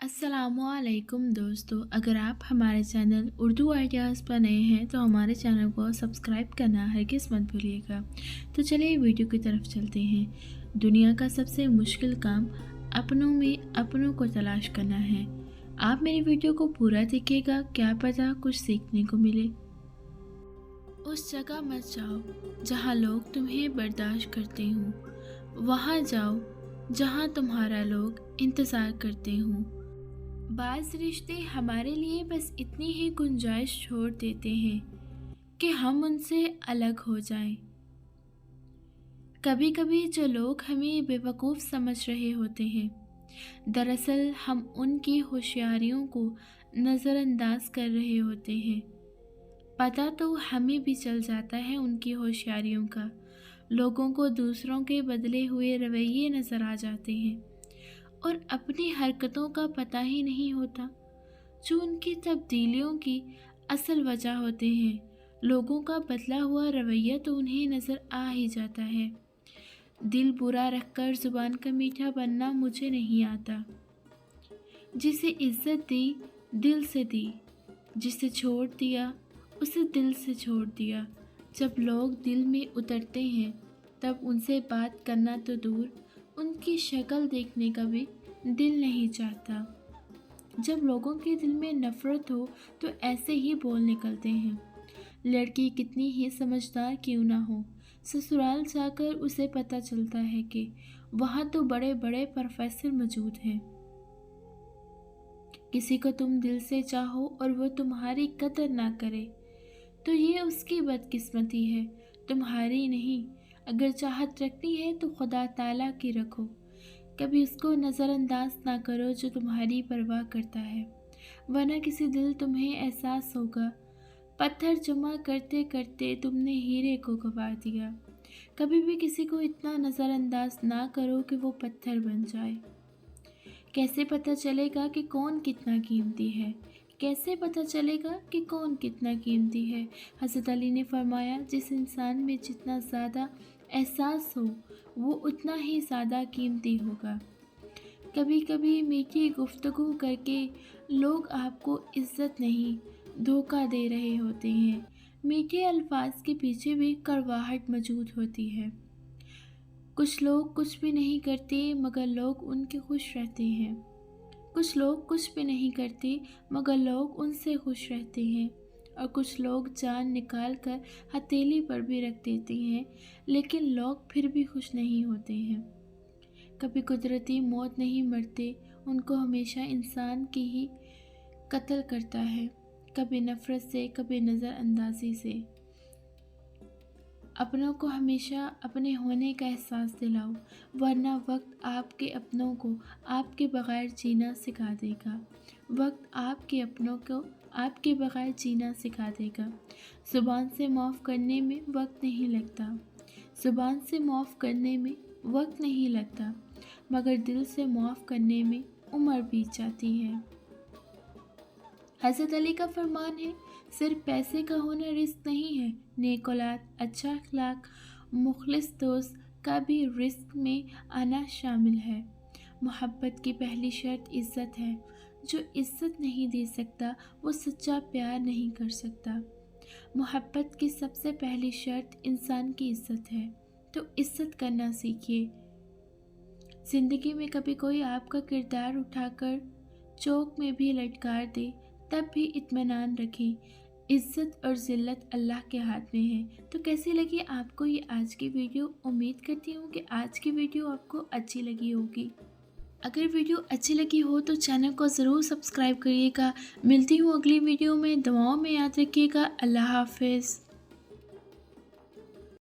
अस्सलामुअलैकुम दोस्तों, अगर आप हमारे चैनल उर्दू आइडियाज़ पर नए हैं तो हमारे चैनल को सब्सक्राइब करना हरगिज़ मत भूलिएगा। तो चलिए वीडियो की तरफ चलते हैं। दुनिया का सबसे मुश्किल काम अपनों में अपनों को तलाश करना है। आप मेरी वीडियो को पूरा देखिएगा, क्या पता कुछ सीखने को मिले। उस जगह मत जाओ जहाँ लोग तुम्हें बर्दाश्त करते हों, वहाँ जाओ जहाँ तुम्हारा लोग इंतज़ार करते हों। बाज़ रिश्ते हमारे लिए बस इतनी ही गुंजाइश छोड़ देते हैं कि हम उनसे अलग हो जाएं। कभी कभी जो लोग हमें बेवकूफ़ समझ रहे होते हैं, दरअसल हम उनकी होशियारियों को नज़रअंदाज कर रहे होते हैं। पता तो हमें भी चल जाता है उनकी होशियारियों का। लोगों को दूसरों के बदले हुए रवैये नज़र आ जाते हैं और अपनी हरकतों का पता ही नहीं होता, जो उनकी तब्दीलियों की असल वजह होते हैं। लोगों का बदला हुआ रवैया तो उन्हें नज़र आ ही जाता है। दिल बुरा रखकर ज़ुबान का मीठा बनना मुझे नहीं आता। जिसे इज्जत दी दिल से दी, जिसे छोड़ दिया उसे दिल से छोड़ दिया। जब लोग दिल में उतरते हैं तब उनसे बात करना तो दूर, उनकी शक्ल देखने का भी दिल नहीं चाहता। जब लोगों के दिल में नफ़रत हो तो ऐसे ही बोल निकलते हैं। लड़की कितनी ही समझदार क्यों ना हो, ससुराल जाकर उसे पता चलता है कि वहाँ तो बड़े बड़े प्रोफेसर मौजूद हैं। किसी को तुम दिल से चाहो और वो तुम्हारी कदर ना करे तो ये उसकी बदकिस्मती है, तुम्हारी नहीं। अगर चाहत रखनी है तो खुदा ताला की रखो। कभी उसको नज़रअंदाज ना करो जो तुम्हारी परवाह करता है, वरना किसी दिल तुम्हें एहसास होगा पत्थर जमा करते करते तुमने हीरे को गंवा दिया। कभी भी किसी को इतना नज़रअंदाज ना करो कि वो पत्थर बन जाए। कैसे पता चलेगा कि कौन कितना कीमती है? कैसे पता चलेगा कि कौन कितना कीमती है? हज़रत अली ने फरमाया, जिस इंसान में जितना ज़्यादा एहसास हो वो उतना ही ज़्यादा कीमती होगा। कभी कभी मीठी गुफ्तगू करके लोग आपको इज़्ज़त नहीं धोखा दे रहे होते हैं। मीठे अल्फाज के पीछे भी कड़वाहट मौजूद होती है। कुछ लोग कुछ भी नहीं करते मगर लोग उनके खुश रहते हैं। कुछ लोग कुछ भी नहीं करते मगर लोग उनसे खुश रहते हैं। और कुछ लोग जान निकाल कर हथेली पर भी रख देते हैं, लेकिन लोग फिर भी खुश नहीं होते हैं। कभी कुदरती मौत नहीं मरते, उनको हमेशा इंसान की ही कत्ल करता है, कभी नफ़रत से, कभी नज़रअंदाजी से। अपनों को हमेशा अपने होने का एहसास दिलाओ, वरना वक्त आपके अपनों को आपके बग़ैर जीना सिखा देगा। वक्त आपके अपनों को आपके बग़ैर जीना सिखा देगा। ज़ुबान से माफ़ करने में वक्त नहीं लगता, ज़ुबान से माफ़ करने में वक्त नहीं लगता, मगर दिल से माफ़ करने में उम्र बीत जाती है। हज़रत अली का फरमान है, सिर्फ पैसे का होना रिस्क नहीं है, नेक औलाद, अच्छा अखलाक, मुखलिस दोस्त का भी रिस्क में आना शामिल है। मोहब्बत की पहली शर्त इज़्ज़त है। जो इज़्ज़त नहीं दे सकता वो सच्चा प्यार नहीं कर सकता। मोहब्बत की सबसे पहली शर्त इंसान की इज़्ज़त है, तो इज़्ज़त करना सीखिए। ज़िंदगी में कभी कोई आपका किरदार उठाकर चौक में भी लटकार दे तब भी इत्मीनान रखें, इज़्ज़त और ज़िल्लत अल्लाह के हाथ में है। तो कैसी लगी आपको ये आज की वीडियो? उम्मीद करती हूँ कि आज की वीडियो आपको अच्छी लगी होगी। अगर वीडियो अच्छी लगी हो तो चैनल को ज़रूर सब्सक्राइब करिएगा। मिलती हूँ अगली वीडियो में, दुआओं में याद रखिएगा। अल्लाह हाफ़िज़।